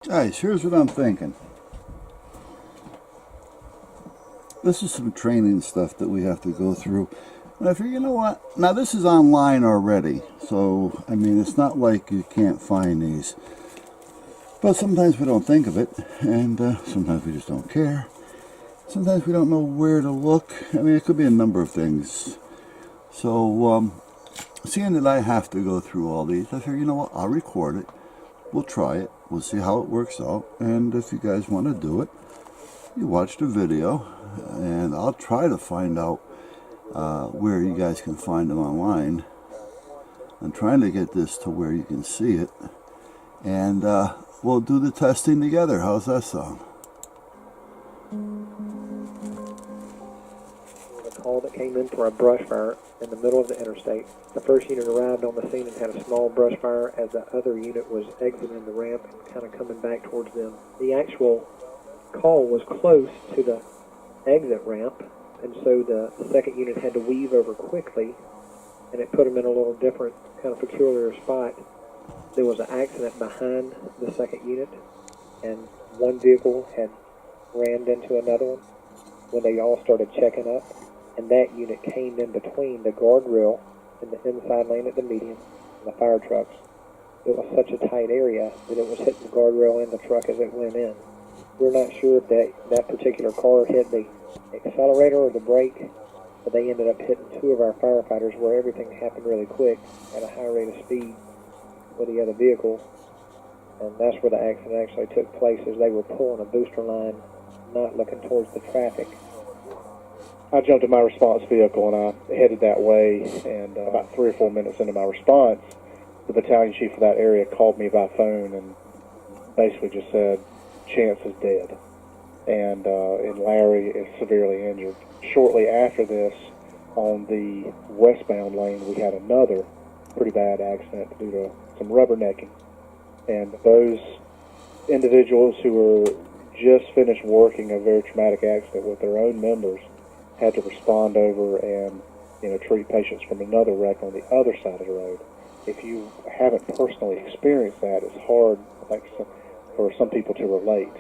Guys, here's what I'm thinking. This is some training stuff that we have to go through. And I figure, you know what? Now, this is online already. So, I mean, it's not like you can't find these. But sometimes we don't think of it. And sometimes we just don't care. Sometimes we don't know where to look. I mean, it could be a number of things. So, seeing that I have to go through all these, I figure, you know what? I'll record it. We'll try it. We'll see how it works out. And if you guys want to do it, you watch the video. And I'll try to find out where you guys can find them online. I'm trying to get this to where you can see it. And we'll do the testing together. How's that sound? A call that came in for a brush fire in the middle of the interstate. The first unit arrived on the scene and had a small brush fire as the other unit was exiting the ramp and kind of coming back towards them. The actual call was close to the exit ramp, and so the second unit had to weave over quickly, and it put them in a little different, kind of peculiar spot. There was an accident behind the second unit, and one vehicle had rammed into another one when they all started checking up, and that unit came in between the guardrail in the inside lane at the median and the fire trucks. It was such a tight area that it was hitting the guardrail and the truck as it went in. We're not sure if that particular car hit the accelerator or the brake, but they ended up hitting two of our firefighters where everything happened really quick at a high rate of speed with the other vehicle. And that's where the accident actually took place, as they were pulling a booster line, not looking towards the traffic. I jumped in my response vehicle and I headed that way, and about 3 or 4 minutes into my response, the battalion chief of that area called me by phone and basically just said, Chance is dead, and Larry is severely injured. Shortly after this, on the westbound lane, we had another pretty bad accident due to some rubbernecking, and those individuals who were just finished working a very traumatic accident with their own members had to respond over and treat patients from another wreck on the other side of the road. If you haven't personally experienced that, it's hard for some people to relate.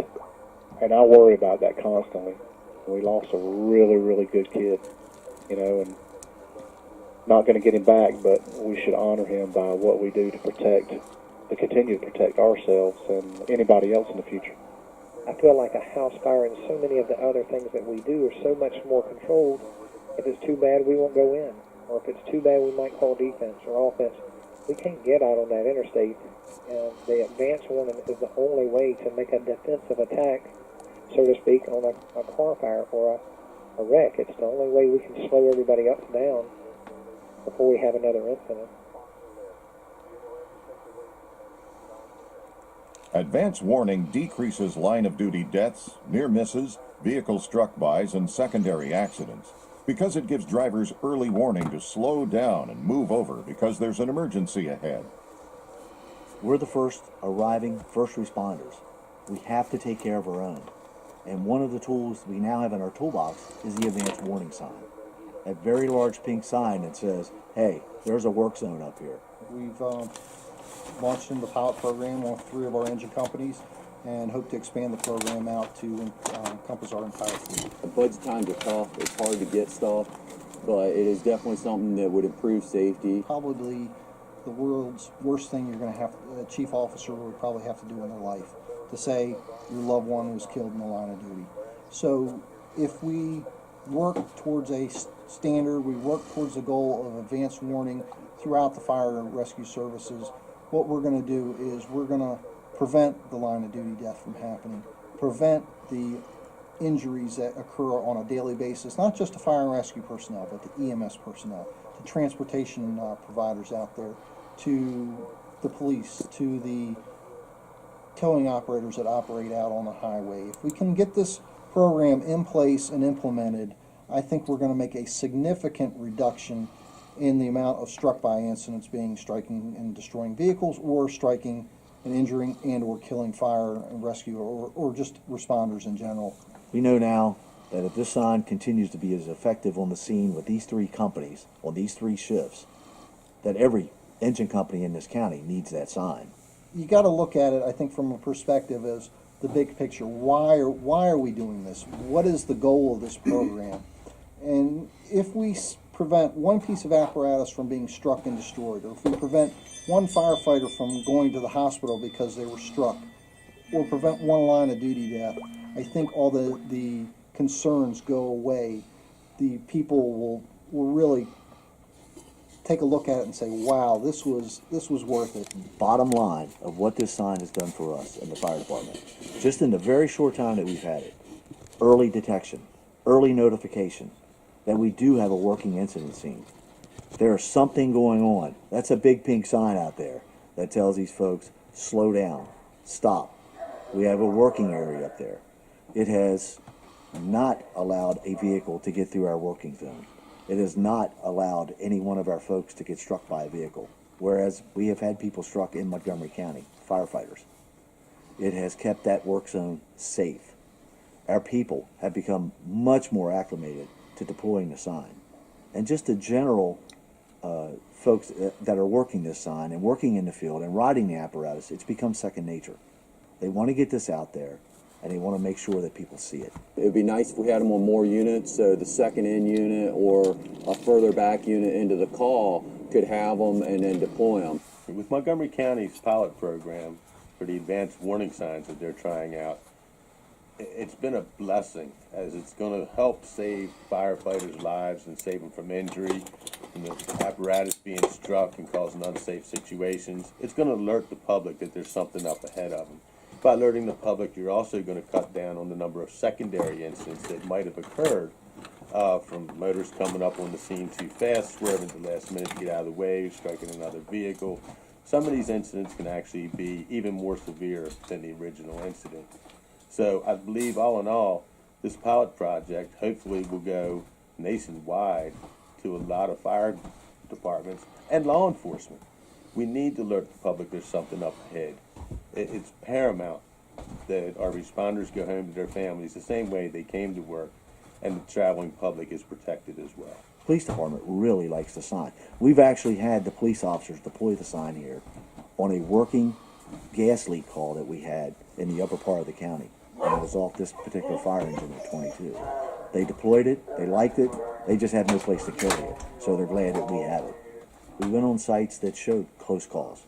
And I worry about that constantly. We lost a really, really good kid, and not going to get him back, but we should honor him by what we do to continue to protect ourselves and anybody else in the future. I feel like a house fire and so many of the other things that we do are so much more controlled. If it's too bad, we won't go in. Or if it's too bad, we might call defense or offense. We can't get out on that interstate. And the advance warning is the only way to make a defensive attack, so to speak, on a car fire or a wreck. It's the only way we can slow everybody else down before we have another incident. Advance warning decreases line-of-duty deaths, near misses, vehicle struck-bys, and secondary accidents because it gives drivers early warning to slow down and move over because there's an emergency ahead. We're the first responders. We have to take care of our own. And one of the tools we now have in our toolbox is the advance warning sign. A very large pink sign that says, hey, there's a work zone up here. We've launched into the pilot program on 3 of our engine companies and hope to expand the program out to encompass our entire fleet. Budget times are tough. It's hard to get stuff, but it is definitely something that would improve safety. Probably the world's worst thing you're going to have, a chief officer would probably have to do in their life, to say your loved one was killed in the line of duty. So if we work towards a standard, we work towards the goal of advanced warning throughout the fire and rescue services, what we're going to do is we're going to prevent the line of duty death from happening, prevent the injuries that occur on a daily basis, not just to fire and rescue personnel, but to EMS personnel, to transportation providers out there, to the police, to the towing operators that operate out on the highway. If we can get this program in place and implemented, I think we're going to make a significant reduction in the amount of struck-by incidents being striking and destroying vehicles, or striking and injuring and or killing fire and rescue or just responders in general. We know now that if this sign continues to be as effective on the scene with these 3 companies, on these 3 shifts, that every engine company in this county needs that sign. you got to look at it, I think, from a perspective as the big picture. Why are we doing this? What is the goal of this program? And if we prevent one piece of apparatus from being struck and destroyed, or if we prevent one firefighter from going to the hospital because they were struck, or prevent one line of duty death, I think all the concerns go away. The people will really take a look at it and say, wow, this was worth it. Bottom line of what this sign has done for us in the fire department, just in the very short time that we've had it, early detection, early notification, that we do have a working incident scene. There's something going on. That's a big pink sign out there that tells these folks, slow down, stop. We have a working area up there. It has not allowed a vehicle to get through our working zone. It has not allowed any one of our folks to get struck by a vehicle, whereas we have had people struck in Montgomery County, firefighters. It has kept that work zone safe. Our people have become much more acclimated to deploying the sign. And just the general folks that are working this sign and working in the field and riding the apparatus, it's become second nature. They want to get this out there, and they want to make sure that people see it. It would be nice if we had them on more units, so the second in unit or a further back unit into the call could have them and then deploy them. With Montgomery County's pilot program for the advanced warning signs that they're trying out, it's been a blessing, as it's going to help save firefighters' lives and save them from injury and the apparatus being struck and causing unsafe situations. It's going to alert the public that there's something up ahead of them. By alerting the public, you're also going to cut down on the number of secondary incidents that might have occurred from motorists coming up on the scene too fast, swerving at the last minute to get out of the way, striking another vehicle. Some of these incidents can actually be even more severe than the original incident. So I believe, all in all, this pilot project hopefully will go nationwide to a lot of fire departments and law enforcement. We need to alert the public there's something up ahead. It's paramount that our responders go home to their families the same way they came to work, and the traveling public is protected as well. Police department really likes the sign. We've actually had the police officers deploy the sign here on a working gas leak call that we had in the upper part of the county. And it was off this particular fire engine at 22. They deployed it, they liked it, they just had no place to carry it. So they're glad that we have it. We went on sites that showed close calls.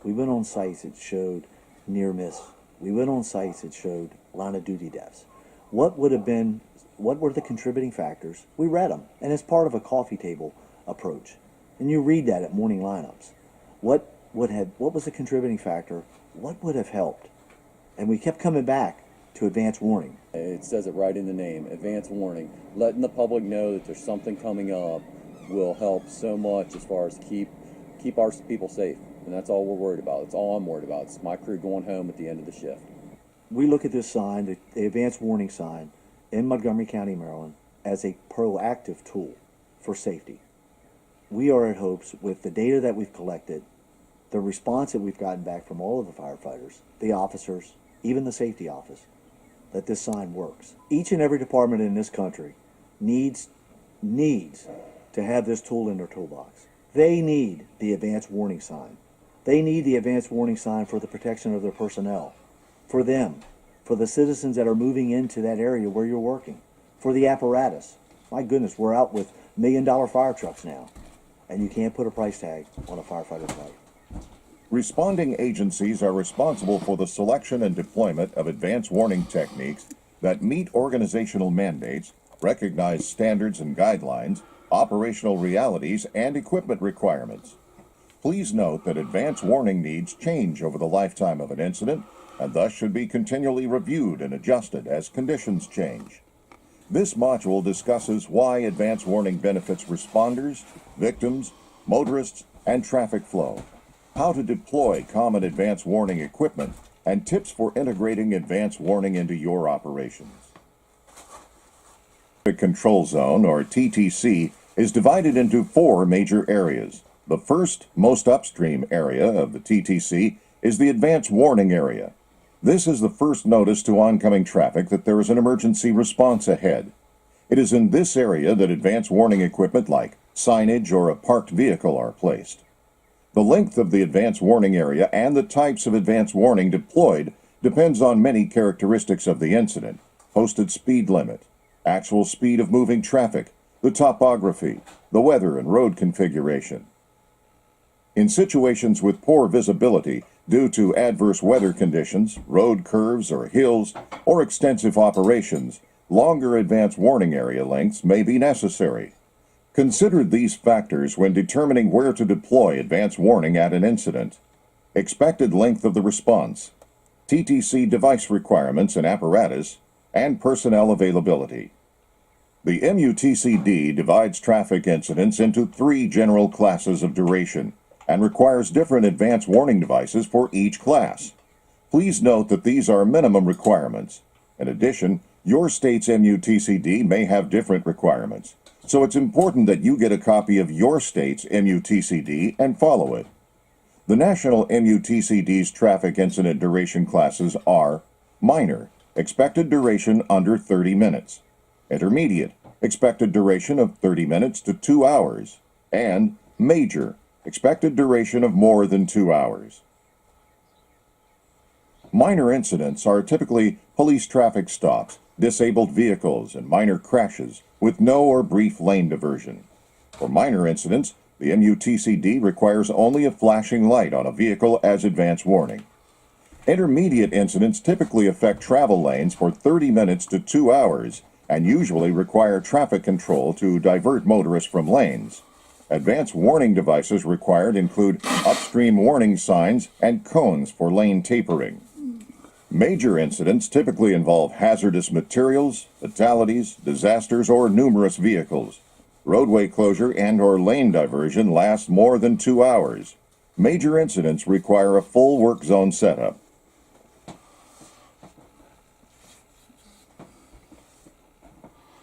We went on sites that showed near miss. We went on sites that showed line of duty deaths. What were the contributing factors? We read them, and it's part of a coffee table approach. And you read that at morning lineups. What was the contributing factor? What would have helped? And we kept coming back to advance warning. It says it right in the name, advance warning. Letting the public know that there's something coming up will help so much as far as keep our people safe. And that's all we're worried about. It's all I'm worried about. It's my crew going home at the end of the shift. We look at this sign, the advance warning sign, in Montgomery County, Maryland, as a proactive tool for safety. We are at hopes, with the data that we've collected, the response that we've gotten back from all of the firefighters, the officers, even the safety office, that this sign works. Each and every department in this country needs to have this tool in their toolbox. They need the advance warning sign. They need the advance warning sign for the protection of their personnel, for them, for the citizens that are moving into that area where you're working, for the apparatus. My goodness, we're out with $1 million fire trucks now, and you can't put a price tag on a firefighter's life. Responding agencies are responsible for the selection and deployment of advanced warning techniques that meet organizational mandates, recognize standards and guidelines, operational realities, and equipment requirements. Please note that advanced warning needs change over the lifetime of an incident, and thus should be continually reviewed and adjusted as conditions change. This module discusses why advanced warning benefits responders, victims, motorists, and traffic flow, how to deploy common advanced warning equipment, and tips for integrating advanced warning into your operations. The Control Zone, or TTC, is divided into 4 major areas. The first, most upstream area of the TTC is the advanced warning area. This is the first notice to oncoming traffic that there is an emergency response ahead. It is in this area that advanced warning equipment like signage or a parked vehicle are placed. The length of the advance warning area and the types of advance warning deployed depends on many characteristics of the incident: posted speed limit, actual speed of moving traffic, the topography, the weather and road configuration. In situations with poor visibility due to adverse weather conditions, road curves or hills, or extensive operations, longer advance warning area lengths may be necessary. Consider these factors when determining where to deploy advance warning at an incident: expected length of the response, TTC device requirements and apparatus, and personnel availability. The MUTCD divides traffic incidents into 3 general classes of duration and requires different advance warning devices for each class. Please note that these are minimum requirements. In addition, your state's MUTCD may have different requirements, so it's important that you get a copy of your state's MUTCD and follow it. The national MUTCD's traffic incident duration classes are: minor, expected duration under 30 minutes, intermediate, expected duration of 30 minutes to 2 hours, and major, expected duration of more than 2 hours. Minor incidents are typically police traffic stops, disabled vehicles, and minor crashes with no or brief lane diversion. For minor incidents, the MUTCD requires only a flashing light on a vehicle as advance warning. Intermediate incidents typically affect travel lanes for 30 minutes to 2 hours and usually require traffic control to divert motorists from lanes. Advance warning devices required include upstream warning signs and cones for lane tapering. Major incidents typically involve hazardous materials, fatalities, disasters, or numerous vehicles. Roadway closure and/or lane diversion lasts more than 2 hours. Major incidents require a full work zone setup.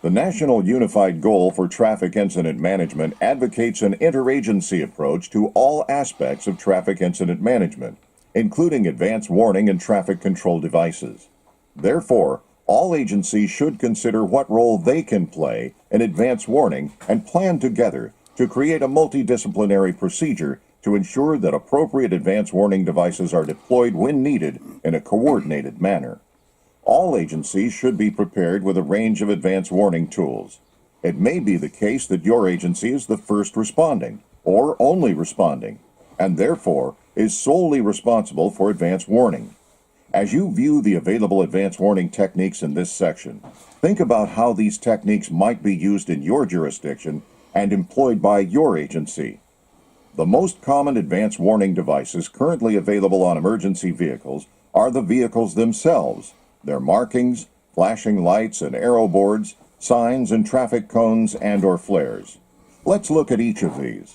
The National Unified Goal for Traffic Incident Management advocates an interagency approach to all aspects of traffic incident management, including advance warning and traffic control devices. Therefore, all agencies should consider what role they can play in advance warning and plan together to create a multidisciplinary procedure to ensure that appropriate advance warning devices are deployed when needed in a coordinated manner. All agencies should be prepared with a range of advance warning tools. It may be the case that your agency is the first responding, or only responding, and therefore is solely responsible for advance warning. As you view the available advance warning techniques in this section, think about how these techniques might be used in your jurisdiction and employed by your agency. The most common advance warning devices currently available on emergency vehicles are the vehicles themselves, their markings, flashing lights and arrow boards, signs and traffic cones and/or flares. Let's look at each of these.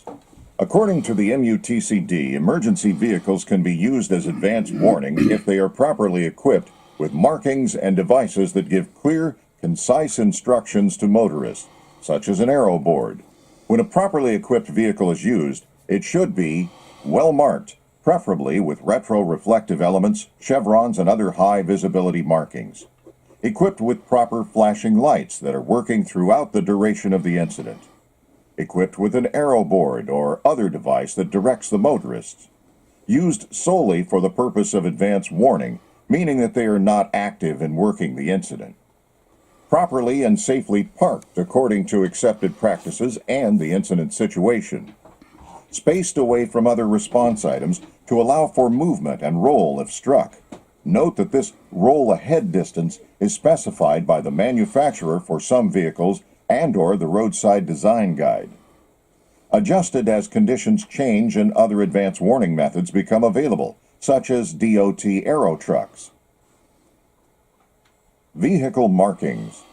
According to the MUTCD, emergency vehicles can be used as advance warning if they are properly equipped with markings and devices that give clear, concise instructions to motorists, such as an arrow board. When a properly equipped vehicle is used, it should be well marked, preferably with retro-reflective elements, chevrons, and other high-visibility markings. Equipped with proper flashing lights that are working throughout the duration of the incident. Equipped with an arrow board or other device that directs the motorists. Used solely for the purpose of advance warning, meaning that they are not active in working the incident. Properly and safely parked according to accepted practices and the incident situation. Spaced away from other response items to allow for movement and roll if struck. Note that this roll ahead distance is specified by the manufacturer for some vehicles and/or the roadside design guide. Adjusted as conditions change and other advance warning methods become available, such as DOT arrow trucks. Vehicle markings.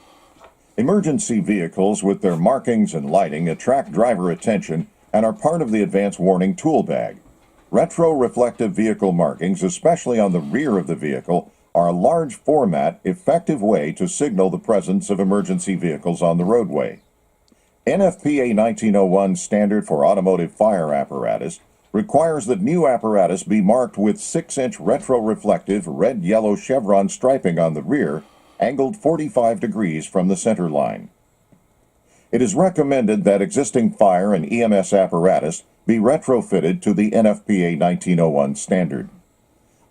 Emergency vehicles with their markings and lighting attract driver attention and are part of the advance warning tool bag. Retro-reflective vehicle markings, especially on the rear of the vehicle, are a large format, effective way to signal the presence of emergency vehicles on the roadway. NFPA 1901 Standard for Automotive Fire Apparatus requires that new apparatus be marked with 6-inch retro-reflective red-yellow chevron striping on the rear, angled 45 degrees from the center line. It is recommended that existing fire and EMS apparatus be retrofitted to the NFPA 1901 standard.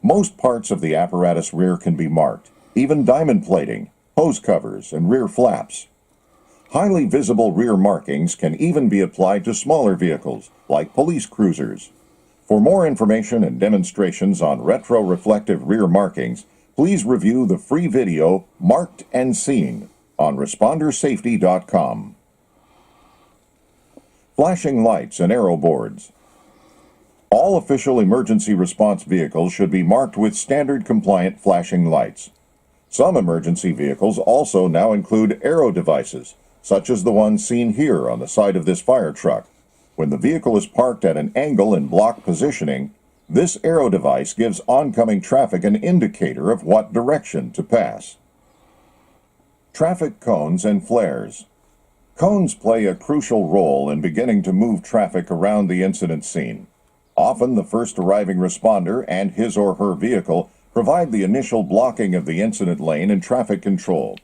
Most parts of the apparatus rear can be marked, even diamond plating, hose covers, and rear flaps. Highly visible rear markings can even be applied to smaller vehicles, like police cruisers. For more information and demonstrations on retroreflective rear markings, please review the free video Marked and Seen on ResponderSafety.com. Flashing lights and arrow boards. All official emergency response vehicles should be marked with standard compliant flashing lights. Some emergency vehicles also now include arrow devices, such as the one seen here on the side of this fire truck. When the vehicle is parked at an angle in block positioning, this arrow device gives oncoming traffic an indicator of what direction to pass. Traffic cones and flares. Cones play a crucial role in beginning to move traffic around the incident scene. Often the first arriving responder and his or her vehicle provide the initial blocking of the incident lane and traffic control.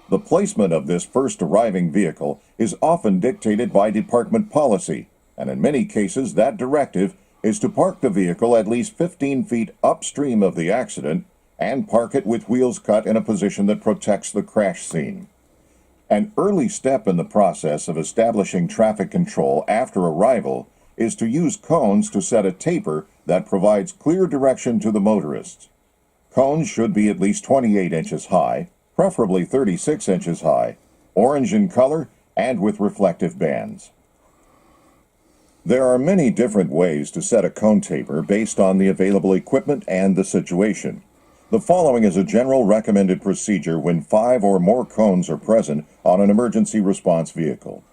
The placement of this first arriving vehicle is often dictated by department policy, and in many cases that directive is to park the vehicle at least 15 feet upstream of the accident and park it with wheels cut in a position that protects the crash scene. An early step in the process of establishing traffic control after arrival is to use cones to set a taper that provides clear direction to the motorists. Cones should be at least 28 inches high, preferably 36 inches high, orange in color, and with reflective bands. There are many different ways to set a cone taper based on the available equipment and the situation. The following is a general recommended procedure when 5 or more cones are present on an emergency response vehicle.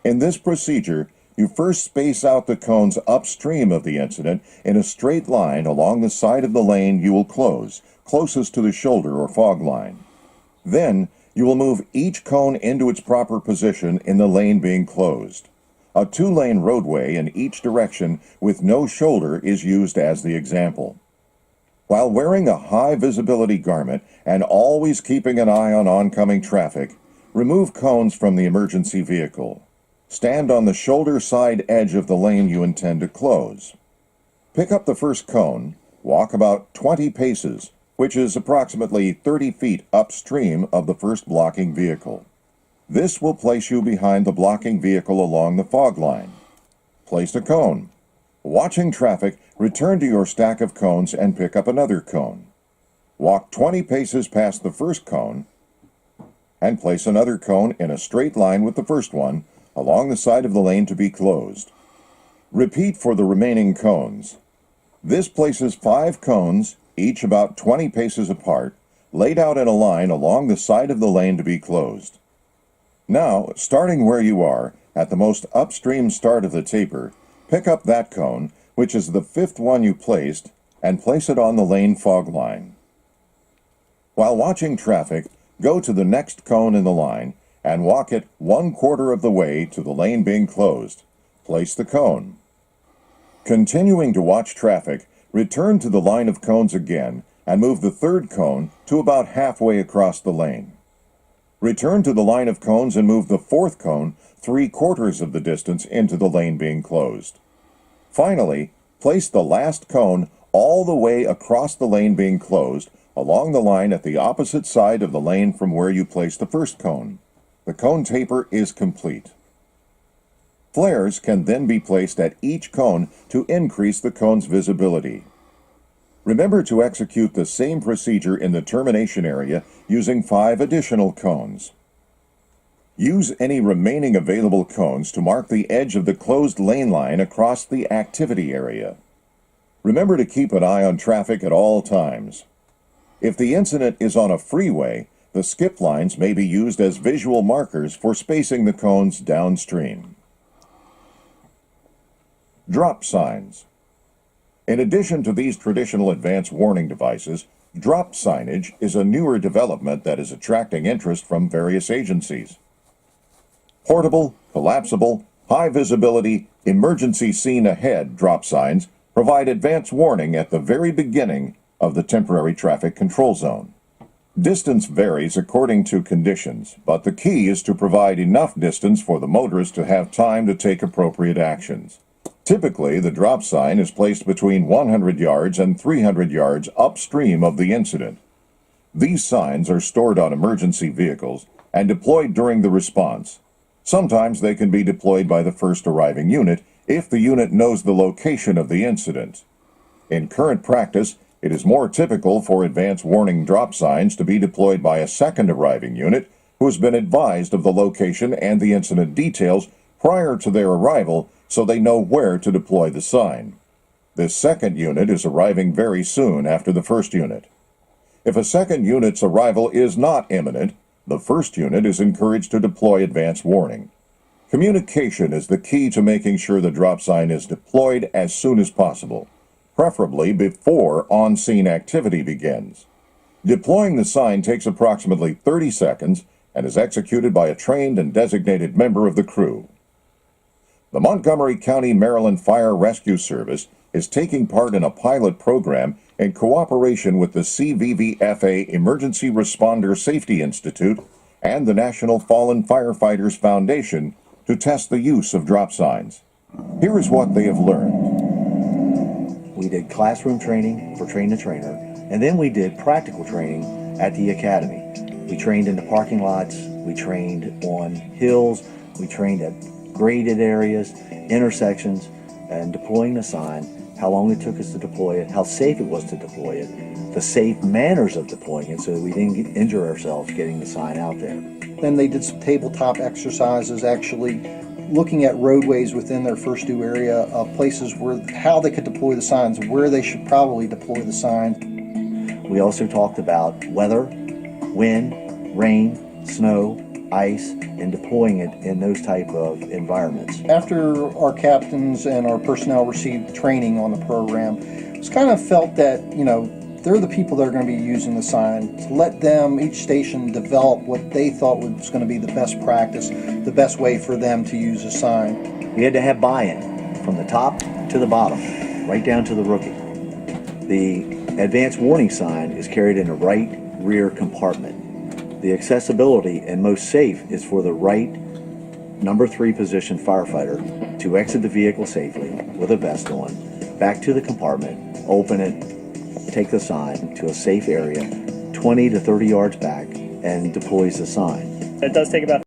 In this procedure, you first space out the cones upstream of the incident in a straight line along the side of the lane you will close, closest to the shoulder or fog line. Then, you will move each cone into its proper position in the lane being closed. A 2-lane roadway in each direction with no shoulder is used as the example. While wearing a high visibility garment and always keeping an eye on oncoming traffic, remove cones from the emergency vehicle. Stand on the shoulder side edge of the lane you intend to close. Pick up the first cone, walk about 20 paces, which is approximately 30 feet upstream of the first blocking vehicle. This will place you behind the blocking vehicle along the fog line. Place a cone. Watching traffic, return to your stack of cones and pick up another cone. Walk 20 paces past the first cone and place another cone in a straight line with the first one along the side of the lane to be closed. Repeat for the remaining cones. This places 5 cones, each about 20 paces apart, laid out in a line along the side of the lane to be closed. Now, starting where you are, at the most upstream start of the taper, pick up that cone, which is the 5th one you placed, and place it on the lane fog line. While watching traffic, go to the next cone in the line and walk it 1/4 of the way to the lane being closed. Place the cone. Continuing to watch traffic, return to the line of cones again and move the 3rd cone to about halfway across the lane. Return to the line of cones and move the 4th cone 3/4 of the distance into the lane being closed. Finally, place the last cone all the way across the lane being closed along the line at the opposite side of the lane from where you placed the first cone. The cone taper is complete. Flares can then be placed at each cone to increase the cone's visibility. Remember to execute the same procedure in the termination area using 5 additional cones. Use any remaining available cones to mark the edge of the closed lane line across the activity area. Remember to keep an eye on traffic at all times. If the incident is on a freeway, the skip lines may be used as visual markers for spacing the cones downstream. Drop signs. In addition to these traditional advance warning devices, drop signage is a newer development that is attracting interest from various agencies. Portable, collapsible, high visibility, emergency scene ahead drop signs provide advance warning at the very beginning of the temporary traffic control zone. Distance varies according to conditions, but the key is to provide enough distance for the motorist to have time to take appropriate actions. Typically, the drop sign is placed between 100 yards and 300 yards upstream of the incident. These signs are stored on emergency vehicles and deployed during the response. Sometimes they can be deployed by the first arriving unit if the unit knows the location of the incident. In current practice, it is more typical for advance warning drop signs to be deployed by a second arriving unit who has been advised of the location and the incident details prior to their arrival so they know where to deploy the sign. This second unit is arriving very soon after the first unit. If a second unit's arrival is not imminent, the first unit is encouraged to deploy advance warning. Communication is the key to making sure the drop sign is deployed as soon as possible, preferably before on-scene activity begins. Deploying the sign takes approximately 30 seconds and is executed by a trained and designated member of the crew. The Montgomery County, Maryland Fire Rescue Service is taking part in a pilot program in cooperation with the CVVFA Emergency Responder Safety Institute and the National Fallen Firefighters Foundation to test the use of drop signs. Here is what they have learned. We did classroom training for train the trainer, and then we did practical training at the academy. We trained in the parking lots, we trained on hills, we trained at graded areas, intersections, and deploying the sign, how long it took us to deploy it, how safe it was to deploy it, the safe manners of deploying it so that we didn't injure ourselves getting the sign out there. Then they did some tabletop exercises, actually looking at roadways within their first due area, places where how they could deploy the signs, where they should probably deploy the sign. We also talked about weather, wind, rain, snow, ice, and deploying it in those type of environments. After our captains and our personnel received training on the program, it's kind of felt that, they're the people that are going to be using the sign. To let them, each station, develop what they thought was going to be the best practice, the best way for them to use a sign. We had to have buy-in from the top to the bottom, right down to the rookie. The advanced warning sign is carried in the right rear compartment. The accessibility and most safe is for the right number 3 position firefighter to exit the vehicle safely with a vest on, back to the compartment, open it, take the sign to a safe area 20 to 30 yards back, and deploys the sign. It does take about